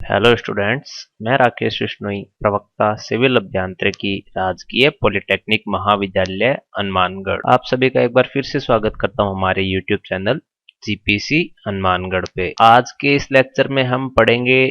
Hello students, मैं राकेश विश्नोई, प्रवक्ता civil अभियांत्रिकी राजकीय पॉलिटेक्निक महाविद्यालय हनुमानगढ़। आप सभी का एक बार फिर से स्वागत करता हूं हमारे यूट्यूब चैनल जीपीसी हनुमानगढ़ पे। आज के इस लेक्चर में हम पढ़ेंगे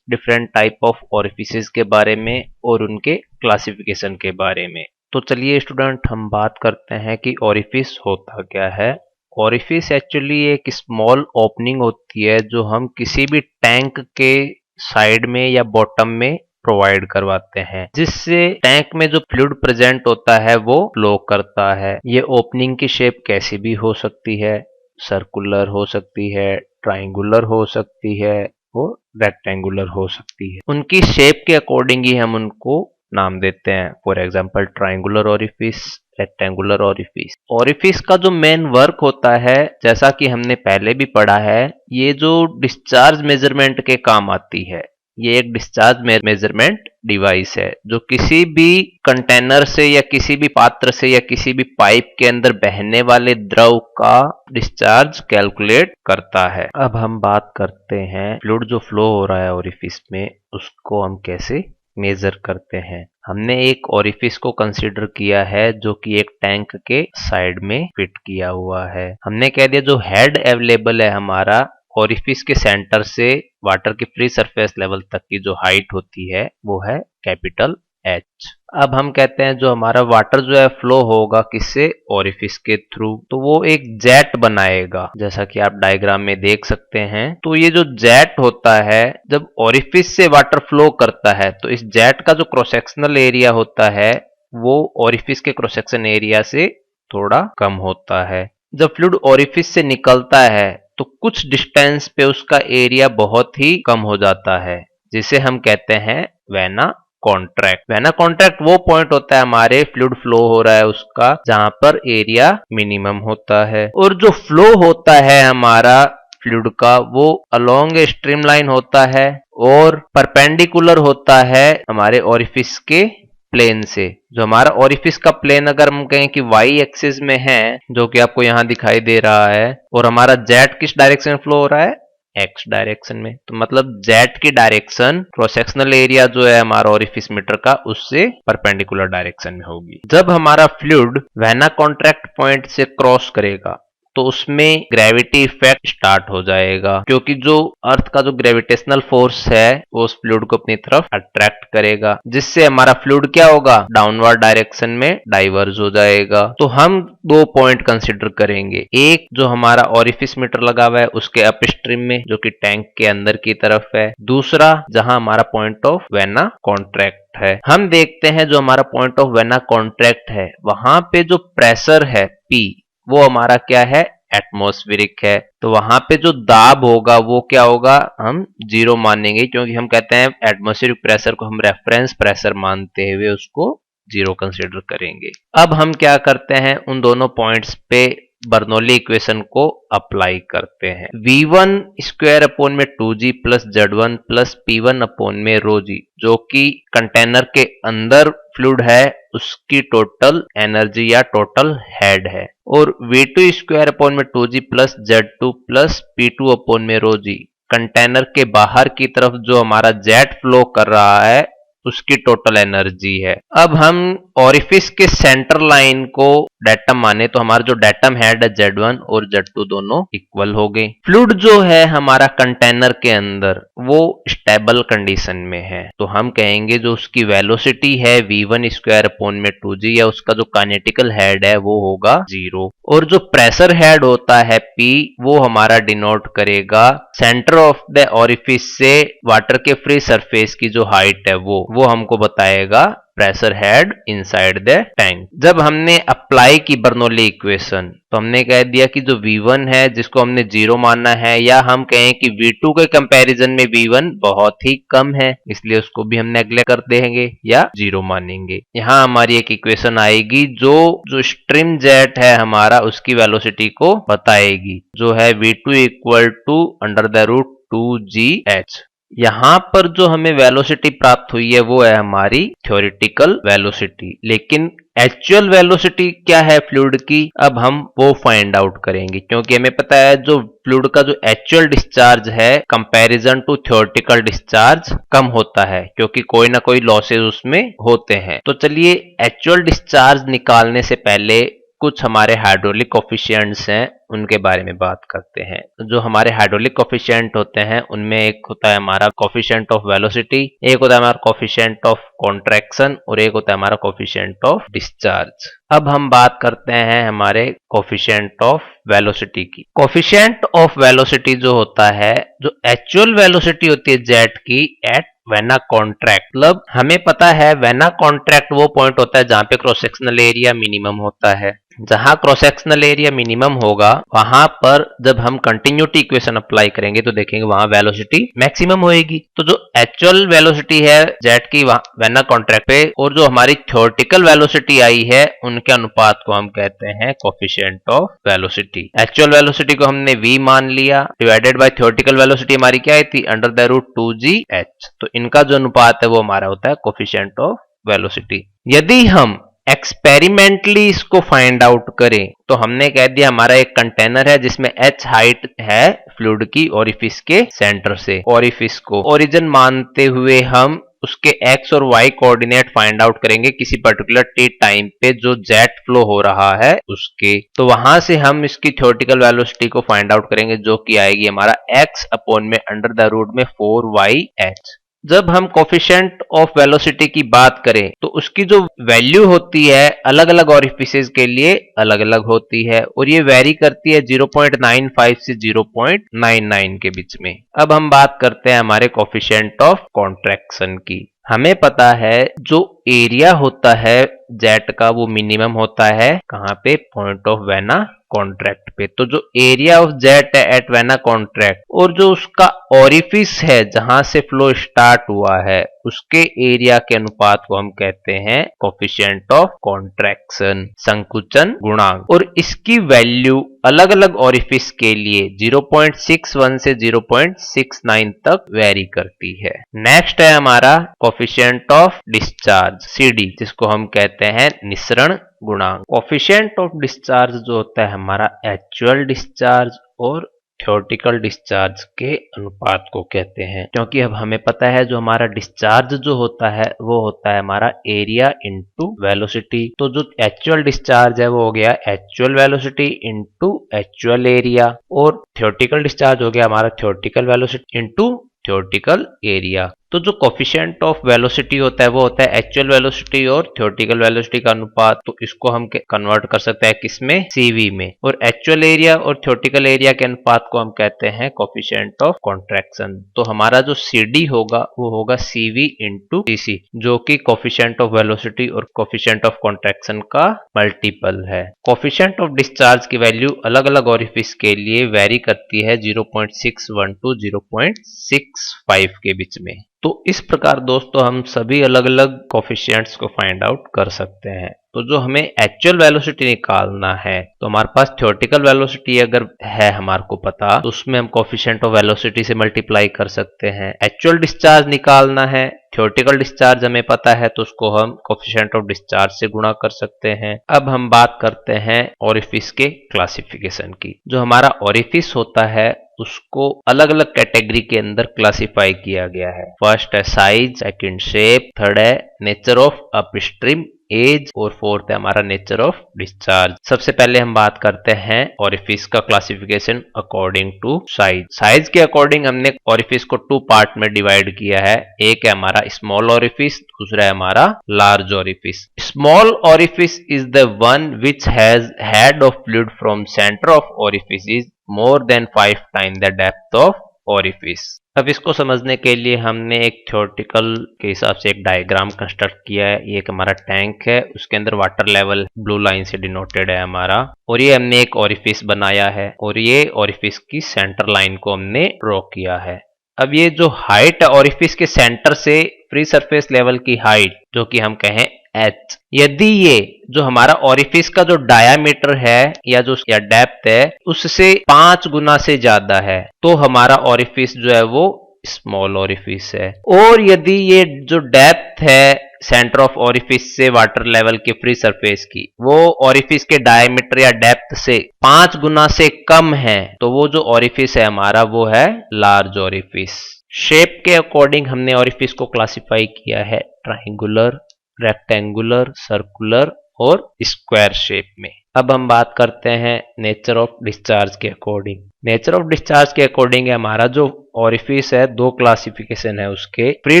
डिफरेंट टाइप ऑफ ओरिफिसेस के बारे में और उनके क्लासिफिकेशन के बारे में। तो चलिए स्टूडेंट, हम बात करते हैं कि ओरिफिस होता क्या है। ओरिफिस एक्चुअली एक स्मॉल ओपनिंग होती है जो हम किसी भी टैंक के साइड में या बॉटम में प्रोवाइड करवाते हैं, जिससे टैंक में जो फ्लूइड प्रेजेंट होता है वो फ्लो करता है। ये ओपनिंग की शेप कैसी भी हो सकती है, सर्कुलर हो सकती है, ट्राइंगुलर हो सकती है, वो रेक्टेंगुलर हो सकती है। उनकी शेप के अकॉर्डिंग ही हम उनको नाम देते हैं। For example triangular orifice, rectangular orifice. Orifice का जो मेन वर्क होता है, जैसा कि हमने पहले भी पढ़ा है, ये जो डिस्चार्ज मेजरमेंट के काम आती है। ये एक डिस्चार्ज मेजरमेंट डिवाइस है जो किसी भी कंटेनर से या किसी भी पात्र से या किसी भी पाइप के अंदर बहने वाले द्रव का डिस्चार्ज कैलकुलेट करता है। अब हम बात करते हैं फ्लूइड जो फ्लो हो रहा है ओरिफिस में, उसको हम कैसे मेजर करते हैं। हमने एक ओरिफिस को कंसीडर किया है जो कि एक टैंक के साइड में फिट किया हुआ है। हमने कह दिया जो हेड अवेलेबल है हमारा ओरिफिस के सेंटर से वाटर के फ्री सरफेस लेवल तक की जो हाइट होती है वो है कैपिटल एच। अब हम कहते हैं जो हमारा वाटर जो है फ्लो होगा किससे, ओरिफिस के थ्रू, तो वो एक जेट बनाएगा, जैसा कि आप डायग्राम में देख सकते हैं। तो ये जो जेट होता है, जब ओरिफिस से वाटर फ्लो करता है तो इस जेट का जो क्रॉस सेक्शनल एरिया होता है वो ओरिफिस के क्रॉस सेक्शन एरिया से थोड़ा कम होता है। जब फ्लूइड ओरिफिस से निकलता है तो कुछ डिस्टेंस पे उसका एरिया बहुत ही कम हो जाता है, जिसे हम कहते हैं वेना कॉन्ट्रैक्ट। वेना कॉन्ट्रैक्ट वो पॉइंट होता है हमारे फ्लूइड फ्लो हो रहा है उसका जहां पर एरिया मिनिमम होता है। और जो फ्लो होता है हमारा फ्लूइड का वो अलोंग ए स्ट्रीमलाइन होता है और परपेंडिकुलर होता है हमारे ओरिफिस के प्लेन से। जो हमारा ओरिफिस का प्लेन अगर हम कहें कि वाई एक्सिस में है, जो कि आपको यहां दिखाई दे रहा है, और हमारा जेट किस डायरेक्शन में फ्लो हो रहा है, एक्स डायरेक्शन में, तो मतलब जेट की डायरेक्शन क्रॉस सेक्शनल एरिया जो है हमारा ओरिफिस मीटर का उससे परपेंडिकुलर डायरेक्शन में होगी। जब हमारा फ्लूइड वेना कॉन्ट्रैक्ट पॉइंट से क्रॉस करेगा तो उसमें ग्रेविटी इफेक्ट स्टार्ट हो जाएगा, क्योंकि जो अर्थ का जो ग्रेविटेशनल फोर्स है वो उस फ्लूइड को अपनी तरफ अट्रैक्ट करेगा, जिससे हमारा फ्लूइड क्या होगा, डाउनवर्ड डायरेक्शन में डाइवर्ज हो जाएगा। तो हम दो पॉइंट कंसिडर करेंगे, एक जो हमारा ओरिफिस मीटर लगा हुआ है उसके अपस्ट्रीम में जो कि टैंक के अंदर की तरफ है, दूसरा जहां हमारा पॉइंट ऑफ वेना कॉन्ट्रैक्ट है। हम देखते हैं जो हमारा पॉइंट ऑफ वेना कॉन्ट्रैक्ट है वहां पे जो प्रेशर है P वो हमारा क्या है, एटमॉस्फेरिक है। तो वहां पे जो दाब होगा वो क्या होगा, हम जीरो मानेंगे, क्योंकि हम कहते हैं एटमॉस्फेरिक प्रेशर को हम रेफरेंस प्रेशर मानते हुए उसको जीरो कंसीडर करेंगे। अब हम क्या करते हैं, उन दोनों पॉइंट्स पे बर्नौली इक्वेशन को अप्लाई करते हैं। V1 स्क्वायर अपॉन में 2G plus Z1 plus P1 upon में रो जी, जो कि कंटेनर के अंदर फ्लूइड है उसकी टोटल एनर्जी या टोटल हेड है, और V2 स्क्वायर अपॉन में 2G plus Z2 plus P2 upon में रो जी, कंटेनर के बाहर की तरफ जो हमारा जेट फ्लो कर रहा है उसकी टोटल एनर्जी है। अब हम ओरिफिस के सेंटर लाइन को डेटम माने तो हमारा जो डेटम हेड है Z1 और Z2 दोनों इक्वल हो गए। फ्लूइड जो है हमारा कंटेनर के अंदर वो स्टेबल कंडीशन में है, तो हम कहेंगे जो उसकी वेलोसिटी है V1 स्क्वायर अपॉन में 2G या उसका जो काइनेटिकल हेड है वो होगा 0, और जो प्रेशर हेड होता है P वो हमारा डिनोट करेगा सेंटर ऑफ द ओरिफिस से वाटर के फ्री सरफेस की जो हाइट है वो हमको बताएगा pressure head inside the tank. जब हमने अप्लाई की बर्नौली इक्वेशन तो हमने कह दिया कि जो V1 है जिसको हमने 0 मानना है, या हम कहें कि V2 के कंपैरिजन में V1 बहुत ही कम है इसलिए उसको भी हम नेग्लेक्ट कर देंगे या 0 मानेंगे। यहाँ हमारी एक इक्वेशन आएगी जो स्ट्रीम जेट है हमारा उसकी वेलोसिटी को बताएगी, जो है V2 equal to under the root 2GH। यहाँ पर जो हमें वेलोसिटी प्राप्त हुई है वो है हमारी थ्योरेटिकल वेलोसिटी, लेकिन एक्चुअल वेलोसिटी क्या है फ्लूइड की, अब हम वो फाइंड आउट करेंगे, क्योंकि हमें पता है जो फ्लूइड का जो एक्चुअल डिस्चार्ज है कंपैरिजन टू थ्योरेटिकल डिस्चार्ज कम होता है, क्योंकि कोई ना कोई लॉसेस उसमें होते हैं। तो चलिए एक्चुअल डिस्चार्ज निकालने से पहले कुछ हमारे हाइड्रोलिक कोफिशिएंट्स हैं उनके बारे में बात करते हैं। जो हमारे हाइड्रोलिक कोफिशिएंट होते हैं उनमें एक होता है हमारा कोफिशिएंट ऑफ वेलोसिटी, एक होता है हमारा कोफिशिएंट ऑफ कॉन्ट्रैक्शन और एक होता है हमारा कोफिशिएंट ऑफ डिस्चार्ज। अब हम बात करते हैं हमारे कोफिशिएंट ऑफ वेलोसिटी की। कोफिशिएंट ऑफ वेलोसिटी जो होता है, जो एक्चुअल वेलोसिटी होती है जेट की एट वेना कॉन्ट्रैक्ट, मतलब हमें पता है वेना कॉन्ट्रैक्ट वो पॉइंट होता है जहां पे क्रॉस सेक्शनल एरिया मिनिमम होता है। जहां क्रॉस सेक्शनल एरिया मिनिमम होगा वहां पर जब हम कंटिन्यूटी इक्वेशन अप्लाई करेंगे तो देखेंगे वहां वेलोसिटी मैक्सिमम होएगी। तो जो एक्चुअल वेलोसिटी है जेट की वेना कॉन्ट्रैक्ट पे और जो हमारी थ्योरेटिकल वेलोसिटी आई है उनके अनुपात को हम कहते हैं coefficient of velocity. Actual velocity को हमने v मान लिया डिवाइडेड बाय थ्योरेटिकल वेलोसिटी हमारी क्या आई थी अंडर द रूट 2gh। तो इनका जो अनुपात है वो हमारा होता है कोफिशिएंट ऑफ वेलोसिटी। यदि हम एक्सपेरिमेंटली इसको फाइंड आउट करें तो हमने कह दिया हमारा एक कंटेनर है जिसमें h हाइट है फ्लूइड की ओरिफिस के सेंटर से। ओरिफिस को ओरिजिन मानते हुए हम उसके x और y कोऑर्डिनेट फाइंड आउट करेंगे किसी पर्टिकुलर t टाइम पे जो जेट फ्लो हो रहा है उसके। तो वहां से हम इसकी थ्योरेटिकल वेलोसिटी को फाइंड आउट करेंगे जो कि आएगी हमारा x अपॉन में अंडर द रूट में 4yh। जब हम कोफिशिएंट ऑफ वेलोसिटी की बात करें तो उसकी जो वैल्यू होती है अलग अलग ओरिफिसेस के लिए अलग अलग होती है और ये वेरी करती है 0.95 से 0.99 के बीच में। अब हम बात करते हैं हमारे कोफिशिएंट ऑफ कॉन्ट्रैक्शन की। हमें पता है जो एरिया होता है जेट का वो मिनिमम होता है कहां पे, पॉइंट ऑफ वेना कॉन्ट्रैक्ट पे। तो जो एरिया ऑफ जेट है एट वेना कॉन्ट्रैक्ट और जो उसका ओरिफिस है जहां से फ्लो स्टार्ट हुआ है उसके एरिया के अनुपात को हम कहते हैं कोफिशिएंट ऑफ कॉन्ट्रैक्शन, संकुचन गुणांक। और इसकी वैल्यू अलग अलग ओरिफिस के लिए 0.61 से 0.69 तक वेरी करती है। नेक्स्ट है हमारा कोफिशिएंट ऑफ डिस्चार्ज CD, जिसको हम कहते हैं निसरण गुणांक। कोफिशिएंट ऑफ डिस्चार्ज जो होता है हमारा एक्चुअल डिस्चार्ज और थ्योरेटिकल डिस्चार्ज के अनुपात को कहते हैं, क्योंकि अब हमें पता है जो हमारा डिस्चार्ज जो होता है वो होता है हमारा एरिया इनटू वेलोसिटी। तो जो एक्चुअल डिस्चार्ज है वो हो गया actual velocity into actual area और थ्योरेटिकल डिस्चार्ज हो गया हमारा theoretical velocity into theoretical area. तो जो कोफिशिएंट ऑफ वेलोसिटी होता है वो होता है एक्चुअल वेलोसिटी और थ्योरेटिकल वेलोसिटी का अनुपात। तो इसको हम कन्वर्ट कर सकते हैं किसमें, CV में। और एक्चुअल एरिया और थ्योरेटिकल एरिया के अनुपात को हम कहते हैं कोफिशिएंट ऑफ कॉन्ट्रैक्शन। तो हमारा जो CD होगा वो होगा CV इंटू CC, जो कि कोफिशिएंट ऑफ वेलोसिटी और कोफिशिएंट ऑफ कॉन्ट्रैक्शन का मल्टीपल है। कोफिशिएंट ऑफ डिस्चार्ज की वैल्यू अलग अलग ओरिफिस के लिए वेरी करती है 0.61 टू 0.65 के बीच में। तो इस प्रकार दोस्तों हम सभी अलग अलग कोफिशिएंट्स को फाइंड आउट कर सकते हैं। तो जो हमें एक्चुअल वेलोसिटी निकालना है तो हमारे पास थ्योरेटिकल वेलोसिटी अगर है हमारे को पता तो उसमें हम कोफिशिएंट ऑफ वेलोसिटी से मल्टीप्लाई कर सकते हैं। एक्चुअल डिस्चार्ज निकालना है, थ्योरेटिकल डिस्चार्ज हमें पता है तो उसको हम कोफिशिएंट ऑफ डिस्चार्ज से गुणा कर सकते हैं। अब हम बात करते हैं ओरिफिस के क्लासिफिकेशन की। जो हमारा ओरिफिस होता है उसको अलग अलग कैटेगरी के अंदर क्लासिफाई किया गया है। फर्स्ट है साइज, सेकंड शेप, थर्ड है नेचर ऑफ अपस्ट्रीम एज और फोर्थ है हमारा नेचर ऑफ डिस्चार्ज। सबसे पहले हम बात करते हैं ओरिफिस का classification according to size. Size के अकॉर्डिंग हमने ओरिफिस को 2 पार्ट में डिवाइड किया है। एक है हमारा स्मॉल ओरिफिस, दूसरा है हमारा large orifice. Small orifice is the one which has head of fluid from centre of orifice is more than 5 times the depth of orifice। अब इसको समझने के लिए हमने एक थ्योरेटिकल के हिसाब से एक डायग्राम कंस्ट्रक्ट किया है। ये एक हमारा टैंक है, उसके अंदर वाटर लेवल ब्लू लाइन से डिनोटेड है हमारा, और ये हमने एक ओरिफिस बनाया है और ये ओरिफिस की सेंटर लाइन को हमने ड्रॉ किया है। अब ये जो हाइट है ओरिफिस के सेंटर से फ्री सरफेस लेवल की हाइट जो कि हम कहें h, यदि ये जो हमारा ओरिफिस का जो डायामीटर है या जो या डेप्थ है उससे 5 गुना से ज्यादा है तो हमारा ओरिफिस जो है वो स्मॉल ओरिफिस है। और यदि ये जो डेप्थ है सेंटर ऑफ ओरिफिस से वाटर लेवल के फ्री सरफेस की, वो ओरिफिस के डायमीटर या डेप्थ से 5 गुना से कम है, तो वो जो ओरिफिस है हमारा वो है लार्ज ओरिफिस। शेप के अकॉर्डिंग हमने ओरिफिस को क्लासिफाई किया है ट्राइंगुलर, रेक्टेंगुलर, सर्कुलर और स्क्वायर शेप में। अब हम बात करते हैं नेचर ऑफ डिस्चार्ज के अकॉर्डिंग। नेचर ऑफ डिस्चार्ज के अकॉर्डिंग हमारा जो ओरिफिस है, दो क्लासिफिकेशन है उसके, प्री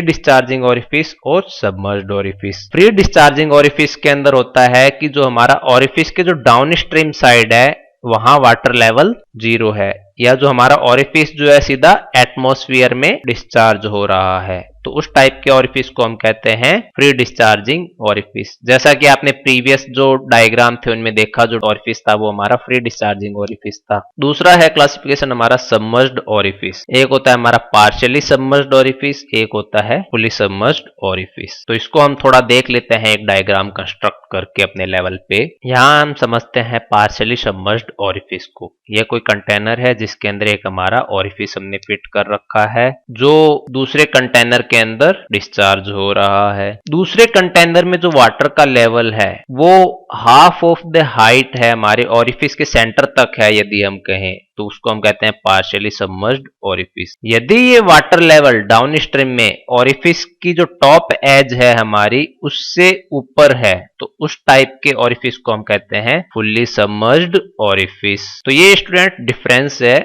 डिस्चार्जिंग ओरिफिस और submerged orifice. Pre discharging orifice के अंदर होता है कि जो हमारा ओरिफिस के जो डाउन स्ट्रीम साइड है वहां वाटर लेवल 0 है, या जो हमारा ओरिफिस जो है सीधा एटमॉस्फेयर में डिस्चार्ज हो रहा है, तो उस टाइप के ओरिफिस को हम कहते हैं फ्री डिस्चार्जिंग ओरिफिस। जैसा कि आपने प्रीवियस जो डायग्राम थे उनमें देखा, जो ओरिफिस था वो हमारा फ्री डिस्चार्जिंग ओरिफिस था। दूसरा है क्लासिफिकेशन हमारा सबमर्ज्ड ओरिफिस। एक होता है हमारा पार्शियली सबमर्ज्ड ओरिफिस, एक होता है फुली सबमर्ज्ड ओरिफिस। तो इसको हम थोड़ा देख लेते हैं एक डायग्राम कंस्ट्रक्ट करके अपने लेवल पे। यहाँ हम समझते हैं पार्शियली सबमर्ज्ड ओरिफिस को। यह कोई कंटेनर है जिसके अंदर एक हमारा ओरिफिस हमने फिट कर रखा है, जो दूसरे कंटेनर के अंदर डिस्चार्ज हो रहा है। दूसरे कंटेनर में जो वाटर का लेवल है वो हाफ ऑफ द हाइट है हमारे ओरिफिस के सेंटर तक है, यदि हम कहें तो उसको हम कहते हैं पार्शियली सबमर्ज्ड ओरिफिस। यदि ये वाटर लेवल डाउन स्ट्रीम में ओरिफिस की जो टॉप एज है हमारी उससे ऊपर है, तो उस टाइप के ओरिफिस को हम कहते हैं फुल्ली सबमर्ज्ड ओरिफिस। तो ये स्टूडेंट डिफरेंस है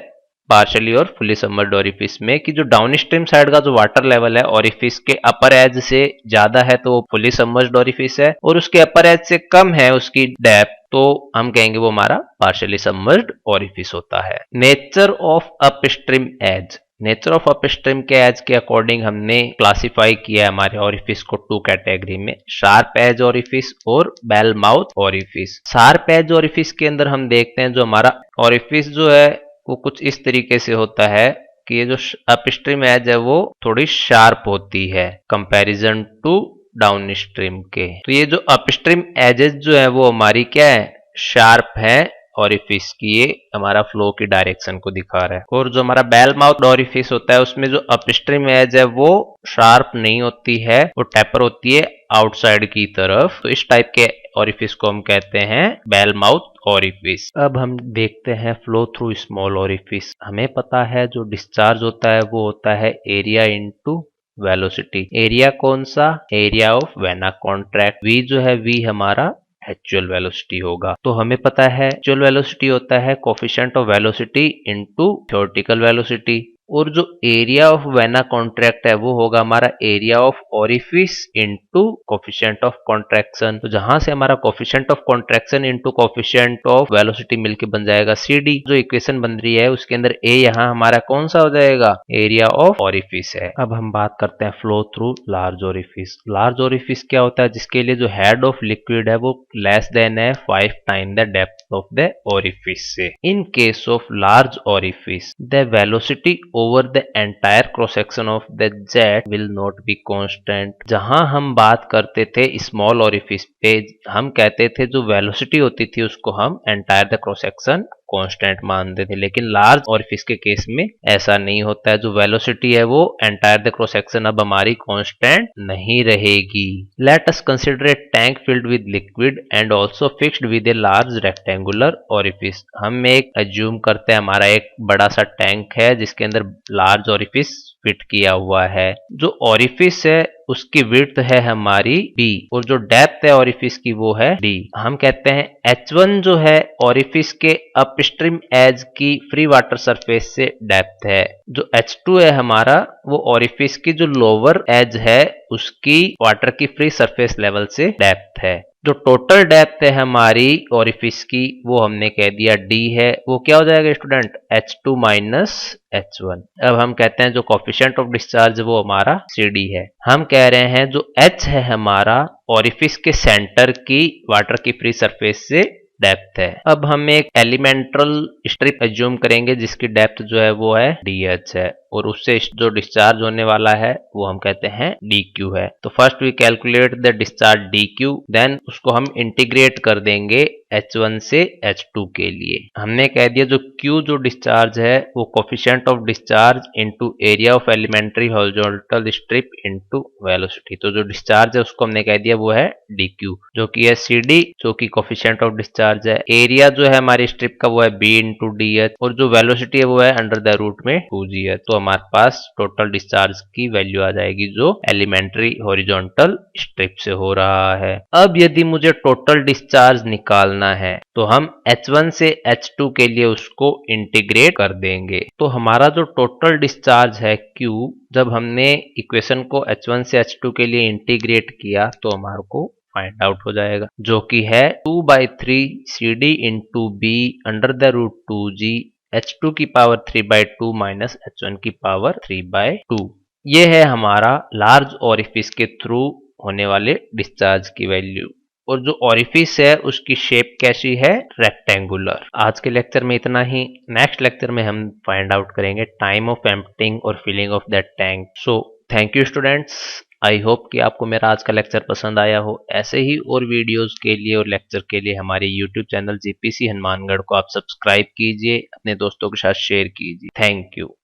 पार्शियली और फुली सबमर्ज्ड ओरिफिस में, कि जो डाउन स्ट्रीम साइड का जो वाटर लेवल है ओरिफिस के अपर एज से ज्यादा है तो वो फुली सबमर्ज्ड ओरिफिस है, और उसके अपर एज से कम है उसकी डेप्थ, तो हम कहेंगे वो हमारा पार्शियली सबमर्ज्ड ओरिफिस होता है। Nature of upstream edge. Nature of upstream के एज के अकॉर्डिंग हमने क्लासिफाई किया है हमारे ओरिफिस को 2 कैटेगरी में, शार्प एज ओरिफिस और bell mouth orifice. Sharp edge orifice के अंदर हम देखते हैं जो हमारा ओरिफिस जो है वो कुछ इस तरीके से होता है कि ये जो अपस्ट्रीम एज है वो थोड़ी शार्प होती है कंपैरिजन टू डाउन स्ट्रीम के। तो ये जो अपस्ट्रीम एजेस जो है वो हमारी क्या है, शार्प है ओरिफिस की, ये हमारा फ्लो की डायरेक्शन को दिखा रहा है। और जो हमारा बेल माउथ ओरिफिस होता है उसमें जो अपस्ट्रीम एज है वो शार्प नहीं होती है, वो टेपर होती है आउटसाइड की तरफ। तो इस टाइप के ओरिफिस को हम कहते हैं बेल माउथ ओरिफिस। अब हम देखते हैं फ्लो थ्रू स्मॉल ओरिफिस। हमें पता है जो डिस्चार्ज होता है वो होता है एरिया इनटू वेलोसिटी। एरिया कौन सा, area of vena contract. V जो है वी हमारा एक्चुअल वेलोसिटी होगा। तो हमें पता है एक्चुअल वेलोसिटी होता है coefficient of velocity into theoretical velocity, और जो एरिया ऑफ वेना कॉन्ट्रैक्ट है वो होगा हमारा area of orifice into coefficient of contraction. तो जहां से हमारा coefficient of contraction into coefficient of velocity मिलके बन जाएगा CD। जो इक्वेशन बन रही है उसके अंदर A यहाँ हमारा कौन सा हो जाएगा, एरिया ऑफ ओरिफिस है। अब हम बात करते हैं flow through large orifice. Large orifice क्या होता है, जिसके लिए जो हेड ऑफ लिक्विड है वो लेस देन है 5 time the depth of the orifice से। In case of large orifice the velocity over the entire cross section of the jet will not be constant। जहां हम बात करते थे स्मॉल ओरिफिस पे, हम कहते थे जो वेलोसिटी होती थी उसको हम entire the cross section constant मानते थे, लेकिन लार्ज ओरिफिस के केस में ऐसा नहीं होता है। जो वेलोसिटी है वो एंटायर द क्रॉस सेक्शन अब हमारी कांस्टेंट नहीं रहेगी। Let us consider a tank filled with liquid and also fixed with a large rectangular orifice. हम एक एज्यूम करते हैं हमारा एक बड़ा सा टैंक है जिसके अंदर लार्ज ओरिफिस फिट किया हुआ है। जो ओरिफिस है उसकी विड्थ है हमारी b, और जो डेप्थ है ओरिफिस की वो है d। हम कहते हैं h1 जो है ओरिफिस के अपस्ट्रीम एज की फ्री वाटर सरफेस से डेप्थ है। जो h2 है हमारा वो ओरिफिस की जो लोअर एज है उसकी वाटर की फ्री सरफेस लेवल से डेप्थ है। जो टोटल डेप्थ है हमारी ओरिफिस की वो हमने कह दिया d है, वो क्या हो जाएगा स्टूडेंट, h2 माइनस h1। अब हम कहते हैं जो कोफिशिएंट ऑफ डिस्चार्ज वो हमारा CD है। हम कह रहे हैं जो h है हमारा ओरिफिस के सेंटर की वाटर की फ्री सरफेस से डेप्थ है। अब हम एक एलिमेंटल स्ट्रिप एज्यूम करेंगे जिसकी डेप्थ जो है वो है DH है। और उससे जो डिस्चार्ज होने वाला है वो हम कहते हैं DQ है। तो first we calculate the discharge DQ, then उसको हम इंटीग्रेट कर देंगे H1 से H2 के लिए। हमने कह दिया जो Q जो डिस्चार्ज है वो coefficient of discharge into area of elementary horizontal strip into velocity. तो जो डिस्चार्ज है उसको हमने कह दिया वो है DQ, जो कि है CD जो कि कोफिशिएंट ऑफ डिस्चार्ज है। एरिया जो है हमारी स्ट्रिप का वो है B इंटू DH, और जो वेलोसिटी है वो है अंडर द रूट में 2g है। तो हमारे पास टोटल डिस्चार्ज की वैल्यू आ जाएगी जो एलिमेंट्री हॉरिजॉन्टल स्ट्रिप से हो रहा है। अब यदि मुझे टोटल डिस्चार्ज निकालना है तो हम H1 से H2 के लिए उसको इंटीग्रेट कर देंगे। तो हमारा जो टोटल डिस्चार्ज है Q, जब हमने इक्वेशन को H1 से H2 के लिए इंटीग्रेट किया तो हमारे को फाइंड आउट हो जाएगा, जो कि है 2/3 CD into B under the root 2g H2 की पावर 3/2 माइनस H1 की पावर 3/2। ये है हमारा लार्ज ओरिफिस के थ्रू होने वाले डिस्चार्ज की वैल्यू। और जो ओरिफिस है उसकी शेप कैसी है? रेक्टेंगुलर। आज के लेक्चर में इतना ही। नेक्स्ट लेक्चर में हम फाइंड आउट करेंगे टाइम ऑफ एम्प्टिंग और filling of that tank. So thank you students. I hope कि आपको मेरा आज का लेक्चर पसंद आया हो। ऐसे ही और वीडियोस के लिए और लेक्चर के लिए हमारे यूट्यूब चैनल जीपीसी हनुमानगढ़ को आप सब्सक्राइब कीजिए, अपने दोस्तों के साथ शेयर कीजिए। Thank you.